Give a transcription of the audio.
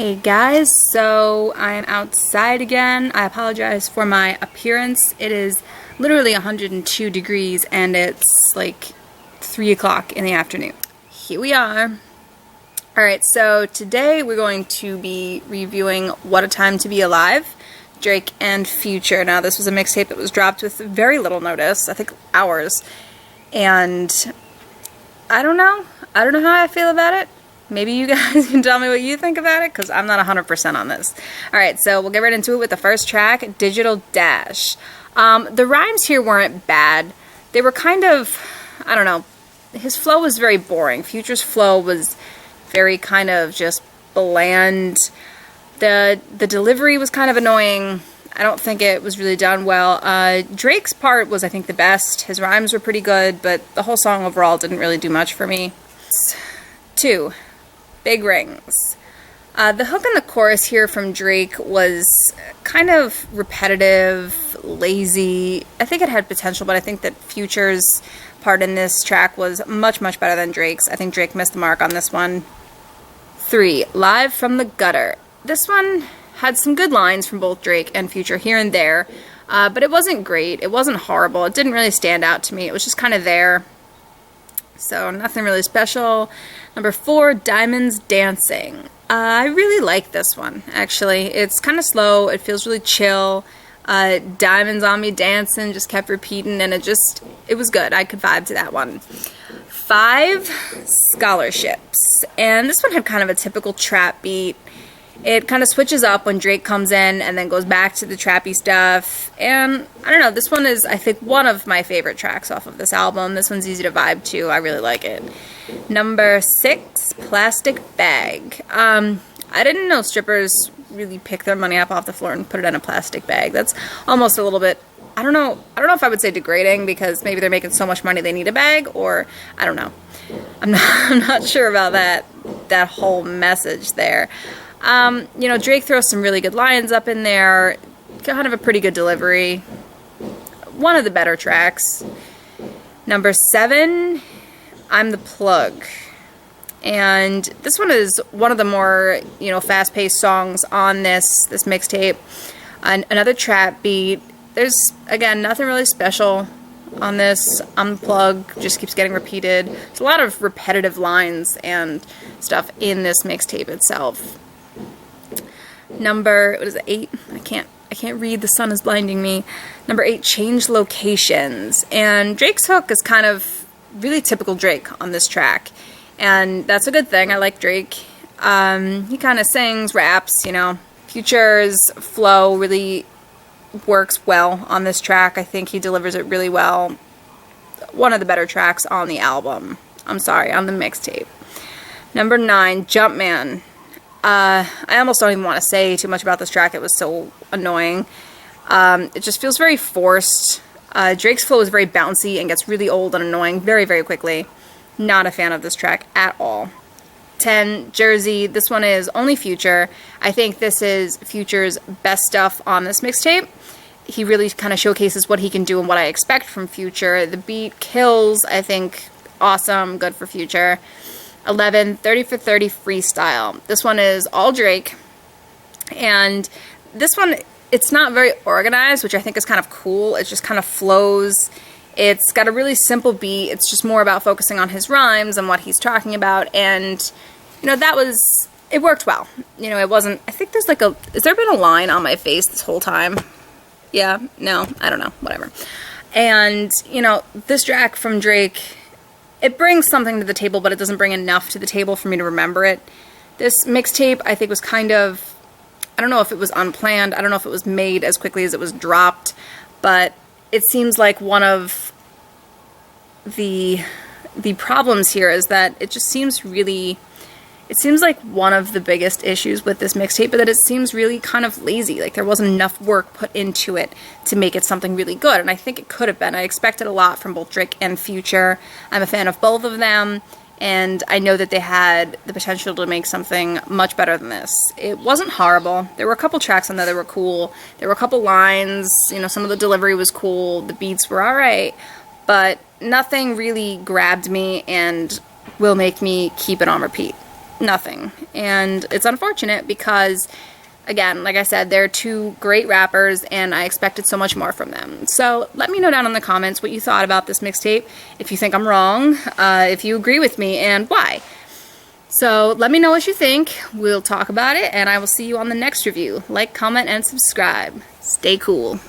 Hey guys, so I am outside again. I apologize for my appearance. It is literally 102 degrees and it's like 3 o'clock in the afternoon. Here we are. Alright, so today we're going to be reviewing What a Time to Be Alive, Drake and Future. Now this was a mixtape that was dropped with very little notice, I think hours, and I don't know how I feel about it. Maybe you guys can tell me what you think about it, because I'm not 100% on this. Alright, so we'll get right into it with the first track, Digital Dash. The rhymes here weren't bad. They were kind of, I don't know, his flow was very boring. Future's flow was very kind of just bland. The delivery was kind of annoying. I don't think it was really done well. Drake's part was, I think, the best. His rhymes were pretty good, but the whole song overall didn't really do much for me. 2. Big Rings. The hook in the chorus here from Drake was kind of repetitive, lazy. I think it had potential, but I think that Future's part in this track was much, much better than Drake's. I think Drake missed the mark on this one. 3. Live from the Gutter. This one had some good lines from both Drake and Future here and there, but it wasn't great. It wasn't horrible. It didn't really stand out to me. It was just kind of there. So nothing really special. Number 4, Diamonds Dancing. I really like this one, actually. It's kind of slow. It feels really chill. Diamonds on me dancing just kept repeating, and it was good. I could vibe to that one. 5, Scholarships. And this one had kind of a typical trap beat. It kind of switches up when Drake comes in and then goes back to the trappy stuff. And I don't know, this one is, I think, one of my favorite tracks off of this album. This one's easy to vibe to. I really like it. Number 6, Plastic Bag. I didn't know strippers really pick their money up off the floor and put it in a plastic bag. That's almost a little bit, I don't know if I would say degrading, because maybe they're making so much money they need a bag, or I don't know. I'm not sure about that whole message there. You know, Drake throws some really good lines up in there, kind of a pretty good delivery. One of the better tracks. Number 7, I'm the Plug. And this one is one of the more, fast-paced songs on this mixtape. Another trap beat. There's, again, nothing really special on this. I'm the Plug just keeps getting repeated. There's a lot of repetitive lines and stuff in this mixtape itself. Number, 8? I can't read, the sun is blinding me. Number 8, Change Locations. And Drake's hook is kind of really typical Drake on this track. And that's a good thing. I like Drake. He kind of sings, raps, Future's flow really works well on this track. I think he delivers it really well. One of the better tracks on the album. On the mixtape. Number 9, Jumpman. I almost don't even want to say too much about this track. It was so annoying. It just feels very forced. Drake's flow is very bouncy and gets really old and annoying very, very quickly. Not a fan of this track at all. 10, Jersey. This one is only Future. I think this is Future's best stuff on this mixtape. He really kind of showcases what he can do and what I expect from Future. The beat kills, I think, awesome, good for Future. 11, 30 for 30 Freestyle. This one is all Drake, and this one, it's not very organized, which I think is kind of cool. It just kind of flows. It's got a really simple beat. It's just more about focusing on his rhymes and what he's talking about, and, it worked well. It wasn't, I think there's has there been a line on my face this whole time? Yeah, no, I don't know, whatever. And, this track from Drake, it brings something to the table, but it doesn't bring enough to the table for me to remember it. This mixtape, I think, was kind of, I don't know if it was unplanned. I don't know if it was made as quickly as it was dropped, but it seems like one of the problems here is that it just seems really, it seems like one of the biggest issues with this mixtape, but that it seems really kind of lazy. Like there wasn't enough work put into it to make it something really good, and I think it could have been. I expected a lot from both Drake and Future. I'm a fan of both of them, and I know that they had the potential to make something much better than this. It wasn't horrible. There were a couple tracks on there that were cool. There were a couple lines, some of the delivery was cool. The beats were alright, but nothing really grabbed me and will make me keep it on repeat. nothing. And it's unfortunate because, again, like I said, they're two great rappers and I expected so much more from them. So let me know down in the comments what you thought about this mixtape, if you think I'm wrong, if you agree with me, and why. So let me know what you think. We'll talk about it, and I will see you on the next review. Like, comment, and subscribe. Stay cool.